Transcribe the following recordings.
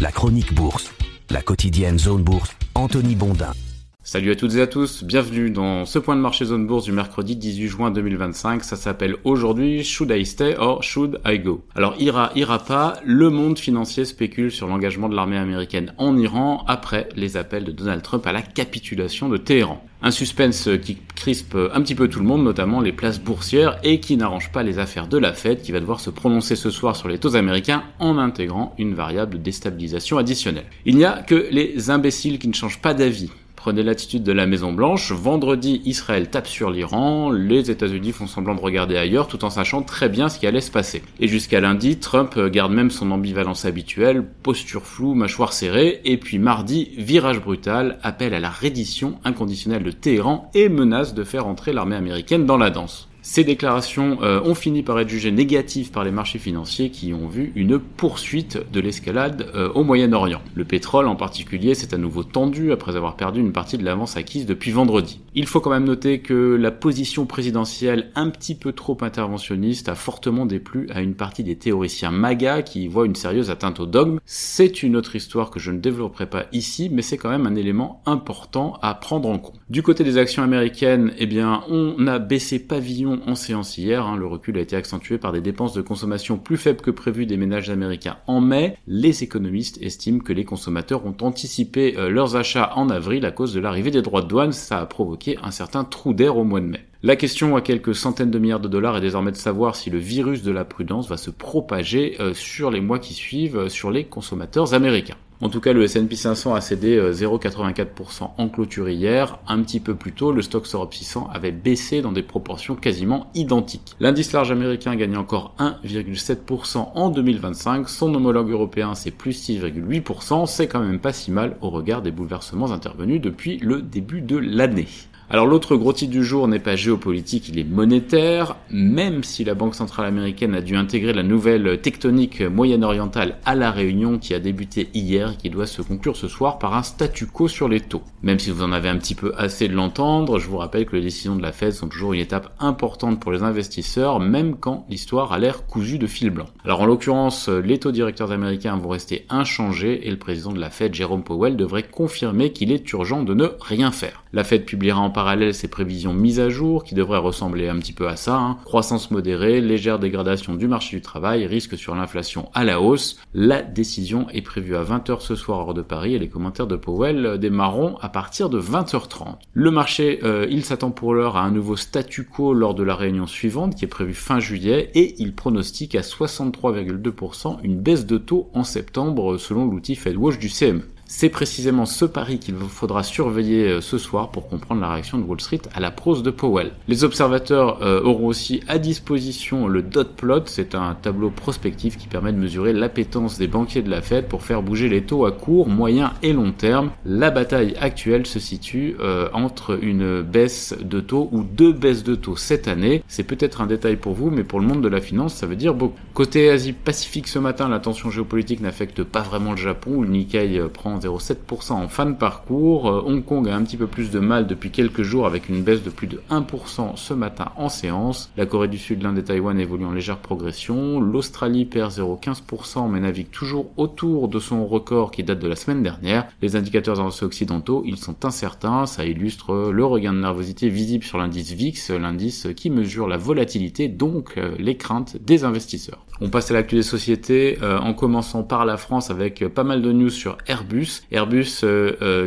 La chronique bourse, la quotidienne Zone Bourse, Anthony Bondin. Salut à toutes et à tous, bienvenue dans ce point de marché Zone Bourse du mercredi 18 juin 2025. Ça s'appelle aujourd'hui Should I Stay or Should I Go? Alors ira pas, le monde financier spécule sur l'engagement de l'armée américaine en Iran après les appels de Donald Trump à la capitulation de Téhéran. Un suspense qui crispe un petit peu tout le monde, notamment les places boursières, et qui n'arrange pas les affaires de la Fed, qui va devoir se prononcer ce soir sur les taux américains en intégrant une variable de déstabilisation additionnelle. Il n'y a que les imbéciles qui ne changent pas d'avis. Prenez l'attitude de la Maison-Blanche. Vendredi, Israël tape sur l'Iran. Les États-Unis font semblant de regarder ailleurs tout en sachant très bien ce qui allait se passer. Et jusqu'à lundi, Trump garde même son ambivalence habituelle, posture floue, mâchoire serrée. Et puis mardi, virage brutal, appel à la reddition inconditionnelle de Téhéran et menace de faire entrer l'armée américaine dans la danse. Ces déclarations ont fini par être jugées négatives par les marchés financiers qui ont vu une poursuite de l'escalade au Moyen-Orient. Le pétrole en particulier s'est à nouveau tendu après avoir perdu une partie de l'avance acquise depuis vendredi. Il faut quand même noter que la position présidentielle un petit peu trop interventionniste a fortement déplu à une partie des théoriciens MAGA qui voient une sérieuse atteinte au dogme. C'est une autre histoire que je ne développerai pas ici, mais c'est quand même un élément important à prendre en compte. Du côté des actions américaines, on a baissé pavillon en séance hier, le recul a été accentué par des dépenses de consommation plus faibles que prévues des ménages américains en mai. Les économistes estiment que les consommateurs ont anticipé leurs achats en avril à cause de l'arrivée des droits de douane. Ça a provoqué un certain trou d'air au mois de mai. La question à quelques centaines de milliards de dollars est désormais de savoir si le virus de la prudence va se propager sur les mois qui suivent sur les consommateurs américains. En tout cas, le S&P 500 a cédé 0,84% en clôture hier. Un petit peu plus tôt, le Stoxx Europe 600 avait baissé dans des proportions quasiment identiques. L'indice large américain gagne encore 1,7% en 2025. Son homologue européen, c'est plus 6,8%. C'est quand même pas si mal au regard des bouleversements intervenus depuis le début de l'année. Alors l'autre gros titre du jour n'est pas géopolitique, il est monétaire, même si la Banque centrale américaine a dû intégrer la nouvelle tectonique moyen-orientale à la Réunion qui a débuté hier et qui doit se conclure ce soir par un statu quo sur les taux. Même si vous en avez un petit peu assez de l'entendre, je vous rappelle que les décisions de la Fed sont toujours une étape importante pour les investisseurs, même quand l'histoire a l'air cousue de fil blanc. Alors en l'occurrence, les taux directeurs américains vont rester inchangés et le président de la Fed, Jerome Powell, devrait confirmer qu'il est urgent de ne rien faire. La Fed publiera en parallèle ses prévisions mises à jour qui devraient ressembler un petit peu à ça. Croissance modérée, légère dégradation du marché du travail, risque sur l'inflation à la hausse. La décision est prévue à 20h ce soir heure de Paris et les commentaires de Powell démarreront à partir de 20h30. Le marché, il s'attend pour l'heure à un nouveau statu quo lors de la réunion suivante qui est prévue fin juillet et il pronostique à 63,2% une baisse de taux en septembre selon l'outil FedWatch du CME. C'est précisément ce pari qu'il vous faudra surveiller ce soir pour comprendre la réaction de Wall Street à la prose de Powell. Les observateurs auront aussi à disposition le dot plot, c'est un tableau prospectif qui permet de mesurer l'appétence des banquiers de la Fed pour faire bouger les taux à court, moyen et long terme. La bataille actuelle se situe entre une baisse de taux ou deux baisses de taux cette année. C'est peut-être un détail pour vous, mais pour le monde de la finance, ça veut dire beaucoup. Côté Asie-Pacifique ce matin, la tension géopolitique n'affecte pas vraiment le Japon où le Nikkei prend 0,7% en fin de parcours. Hong Kong a un petit peu plus de mal depuis quelques jours avec une baisse de plus de 1% ce matin en séance. La Corée du Sud, l'Inde et Taïwan évoluent en légère progression. L'Australie perd 0,15% mais navigue toujours autour de son record qui date de la semaine dernière. Les indicateurs occidentaux, ils sont incertains. Ça illustre le regain de nervosité visible sur l'indice VIX, l'indice qui mesure la volatilité, donc les craintes des investisseurs. On passe à l'actu des sociétés en commençant par la France avec pas mal de news sur Airbus. Airbus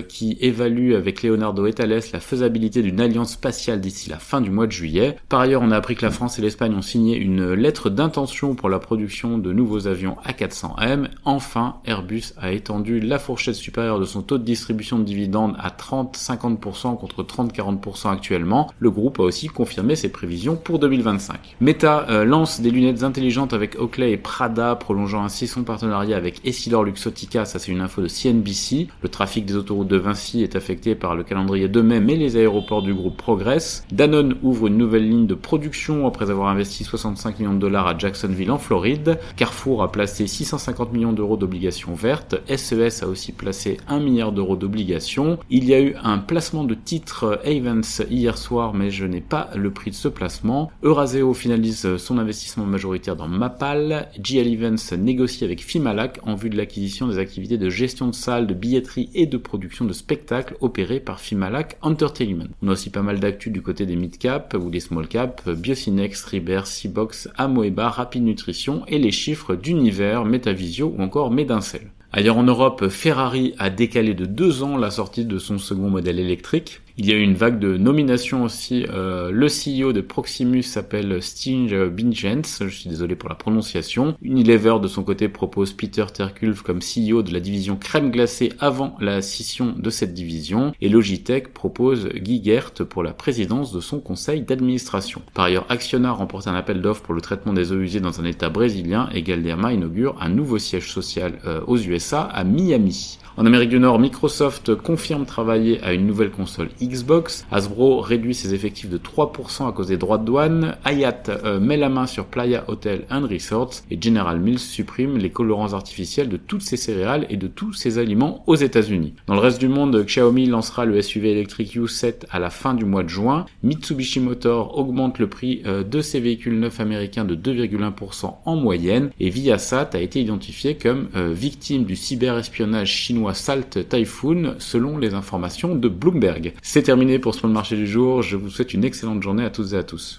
qui évalue avec Leonardo et Thales la faisabilité d'une alliance spatiale d'ici la fin du mois de juillet. Par ailleurs, on a appris que la France et l'Espagne ont signé une lettre d'intention pour la production de nouveaux avions A400M. Enfin, Airbus a étendu la fourchette supérieure de son taux de distribution de dividendes à 30-50% contre 30-40% actuellement. Le groupe a aussi confirmé ses prévisions pour 2025. Meta lance des lunettes intelligentes avec Oakley et Prada, prolongeant ainsi son partenariat avec Essilor Luxottica. Ça, c'est une info de CNBC. d'ici. Le trafic des autoroutes de Vinci est affecté par le calendrier de mai, mais les aéroports du groupe progressent. Danone ouvre une nouvelle ligne de production après avoir investi 65 millions de dollars à Jacksonville en Floride. Carrefour a placé 650 millions d'euros d'obligations vertes. SES a aussi placé 1 milliard d'euros d'obligations. Il y a eu un placement de titres Ayvens hier soir, mais je n'ai pas le prix de ce placement. Euraseo finalise son investissement majoritaire dans Mapal. GL Events négocie avec Fimalac en vue de l'acquisition des activités de gestion de salles, de billetterie et de production de spectacles opérées par Fimalac Entertainment. On a aussi pas mal d'actu du côté des mid-cap ou des small-cap, Biocinex, Riber, Seabox, Amoeba, Rapid Nutrition et les chiffres d'Univers, Metavisio ou encore Medincel. Ailleurs en Europe, Ferrari a décalé de 2 ans la sortie de son second modèle électrique. Il y a eu une vague de nominations aussi. Le CEO de Proximus s'appelle Stig Bingens, je suis désolé pour la prononciation. Unilever de son côté propose Peter Terkulf comme CEO de la division crème glacée avant la scission de cette division. Et Logitech propose Guy Gert pour la présidence de son conseil d'administration. Par ailleurs, Acciona remporte un appel d'offres pour le traitement des eaux usées dans un état brésilien et Galderma inaugure un nouveau siège social aux USA à Miami. En Amérique du Nord, Microsoft confirme travailler à une nouvelle console Xbox. Hasbro réduit ses effectifs de 3% à cause des droits de douane. Hyatt met la main sur Playa Hotel & Resorts et General Mills supprime les colorants artificiels de toutes ses céréales et de tous ses aliments aux États-Unis. Dans le reste du monde, Xiaomi lancera le SUV électrique U7 à la fin du mois de juin. Mitsubishi Motors augmente le prix de ses véhicules neufs américains de 2,1% en moyenne et Viasat a été identifié comme victime du cyberespionnage chinois Salt Typhoon selon les informations de Bloomberg. C'est terminé pour ce point de marché du jour. Je vous souhaite une excellente journée à toutes et à tous.